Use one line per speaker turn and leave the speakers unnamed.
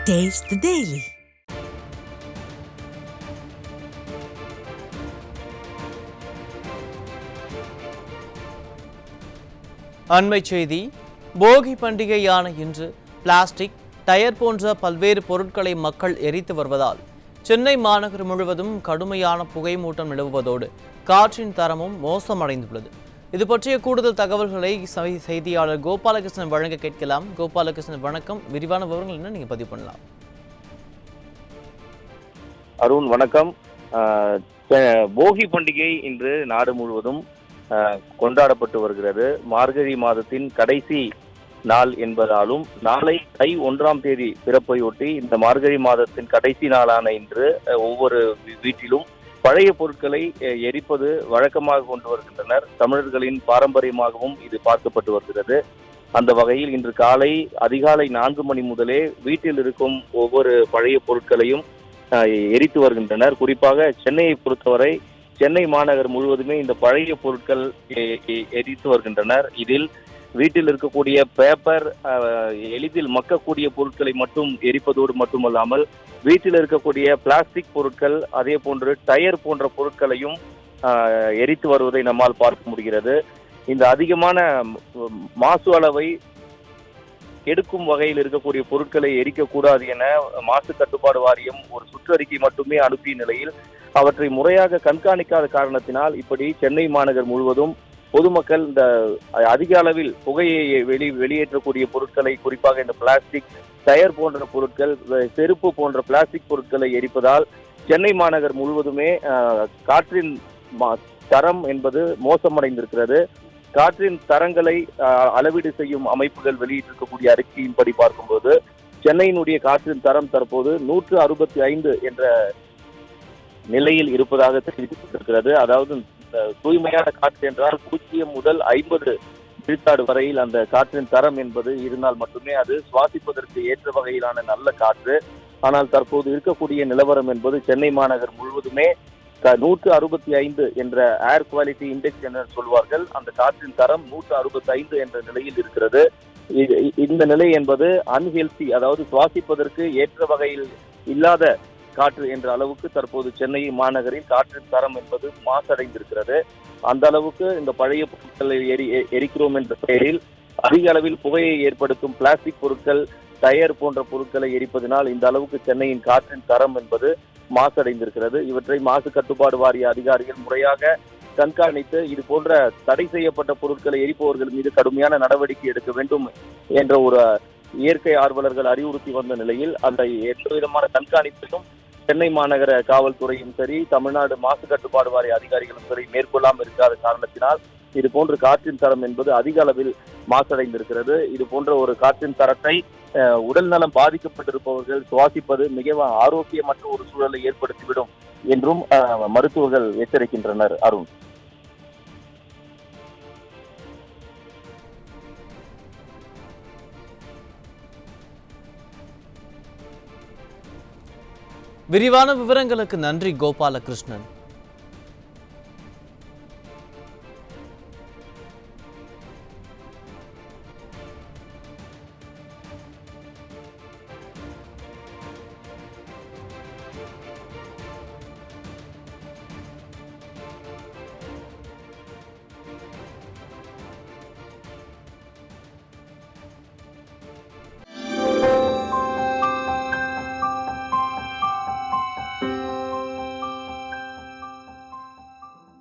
Taste the Daily.
அண்மை செய்தி. போகி பண்டிகையான இன்று பிளாஸ்டிக், டயர் போன்ற பல்வேறு பொருட்களை மக்கள் எரித்து வருவதால் சென்னை மாநகர் முழுவதும் கடுமையான புகைமூட்டம் நிலவுவதோடு காற்றின் தரமும் மோசமடைந்துள்ளது. இது பற்றிய கூடுதல் தகவல்களை செய்தியாளர் கோபாலகிருஷ்ணன் வழங்க கேட்கலாம். கோபாலகிருஷ்ணன், வணக்கம். விரிவான விவரங்கள் என்ன நீங்க பதிவு பண்ணலாம்?
அருண், வணக்கம். போகி பண்டிகை இன்று நாடு முழுவதும் கொண்டாடப்பட்டு வருகிறது. மார்கழி மாதத்தின் கடைசி நாள் என்பதாலும் நாளை தை 1ஆம் தேதி பிறப்பையொட்டி இந்த மார்கழி மாதத்தின் கடைசி நாளான இன்று ஒவ்வொரு வீட்டிலும் பழைய பொருட்களை எரிப்பது வழக்கமாக கொண்டு வருகின்றனர். தமிழர்களின் பாரம்பரியமாகவும் இது பார்க்கப்பட்டு வருகிறது. அந்த வகையில் இன்று காலை அதிகாலை 4 மணி முதலே வீட்டில் இருக்கும் ஒவ்வொரு பழைய பொருட்களையும் எரித்து வருகின்றனர். குறிப்பாக சென்னையை பொறுத்தவரை சென்னை மாநகர் முழுவதுமே இந்த பழைய பொருட்கள் எரித்து வருகின்றனர். இதில் வீட்டில் இருக்கக்கூடிய பேப்பர், எளிதில் மக்கக்கூடிய பொருட்களை மட்டும் எரிப்பதோடு மட்டுமல்லாமல் வீட்டில் இருக்கக்கூடிய பிளாஸ்டிக் பொருட்கள், அதே போன்று டயர் போன்ற பொருட்களையும் எரித்து வருவதை நம்மால் பார்க்க முடிகிறது. இந்த அதிகமான மாசு அளவை எடுக்கும் வகையில் இருக்கக்கூடிய பொருட்களை எரிக்கக்கூடாது என மாசு கட்டுப்பாடு வாரியம் ஒரு சுற்றறிக்கை மட்டுமே அனுப்பிய நிலையில் அவற்றை முறையாக கண்காணிக்காத காரணத்தினால் இப்படி சென்னை மாநகர் முழுவதும் பொதுமக்கள் இந்த அதிக அளவில் புகையை வெளியேற்றக்கூடிய பொருட்களை, குறிப்பாக இந்த பிளாஸ்டிக், டயர் போன்ற பொருட்கள், செருப்பு போன்ற பிளாஸ்டிக் பொருட்களை எரிப்பதால் சென்னை மாநகர் முழுவதுமே காற்றின் தரம் என்பது மோசமடைந்திருக்கிறது. காற்றின் தரங்களை அளவீடு செய்யும் அமைப்புகள் வெளியிட்டிருக்கக்கூடிய அறிக்கையின்படி பார்க்கும்போது சென்னையினுடைய காற்றின் தரம் தற்போது 165 என்ற நிலையில் இருப்பதாக தெரிவிக்கப்பட்டிருக்கிறது. அதாவது தூய்மையான காற்று என்றால் 0 முதல் 50 விழுக்காடு வரையில் அந்த காற்றின் தரம் என்பது இருந்தால் மட்டுமே அது சுவாசிப்பதற்கு ஏற்ற வகையிலான நல்ல காற்று. ஆனால் தற்போது இருக்கக்கூடிய நிலவரம் என்பது சென்னை மாநகர் முழுவதுமே 165 என்ற ஏர் குவாலிட்டி இண்டெக்ஸ் என சொல்வார்கள். அந்த காற்றின் தரம் 165 என்ற நிலையில் இருக்கிறது. இந்த நிலை என்பது அன்ஹெல்தி, அதாவது சுவாசிப்பதற்கு ஏற்ற வகையில் இல்லாத காற்று என்ற அளவுக்கு தற்போது சென்னை மாநகரில் காற்றின் தரம் என்பது மாசடைந்திருக்கிறது. அந்த அளவுக்கு இந்த பழைய பொருட்களை எரிக்கிறோம் என்ற பெயரில் அதிக அளவில் புகையை ஏற்படுத்தும் பிளாஸ்டிக் பொருட்கள், டயர் போன்ற பொருட்களை எரிப்பதனால் இந்த அளவுக்கு சென்னையின் காற்றின் தரம் என்பது மாசடைந்திருக்கிறது. இவற்றை மாசு கட்டுப்பாடு வாரிய அதிகாரிகள் முறையாக கண்காணித்து இது போன்ற தடை செய்யப்பட்ட பொருட்களை எரிப்பவர்கள் மீது கடுமையான நடவடிக்கை எடுக்க வேண்டும் என்ற ஒரு இயற்கை ஆர்வலர்கள் அறிவுறுத்தி வந்த நிலையில் அந்த எந்த விதமான கண்காணிப்பையும் சென்னை மாநகர காவல்துறையும் சரி, தமிழ்நாடு மாசு கட்டுப்பாடு வாரிய அதிகாரிகளும் சரி மேற்கொள்ளாமல் இருக்காத காரணத்தினால் இது போன்ற காற்றின் தரம் என்பது அதிக அளவில் மாசடைந்திருக்கிறது. இது போன்ற ஒரு காற்றின் தரத்தை உடல் நலம் பாதிக்கப்பட்டிருப்பவர்கள் சுவாசிப்பது மிக ஆரோக்கியமற்ற ஒரு சூழலை ஏற்படுத்திவிடும் என்றும் மருத்துவர்கள் எச்சரிக்கின்றனர். அருண்,
விரிவான விவரங்களுக்கு நன்றி கோபாலகிருஷ்ணன்.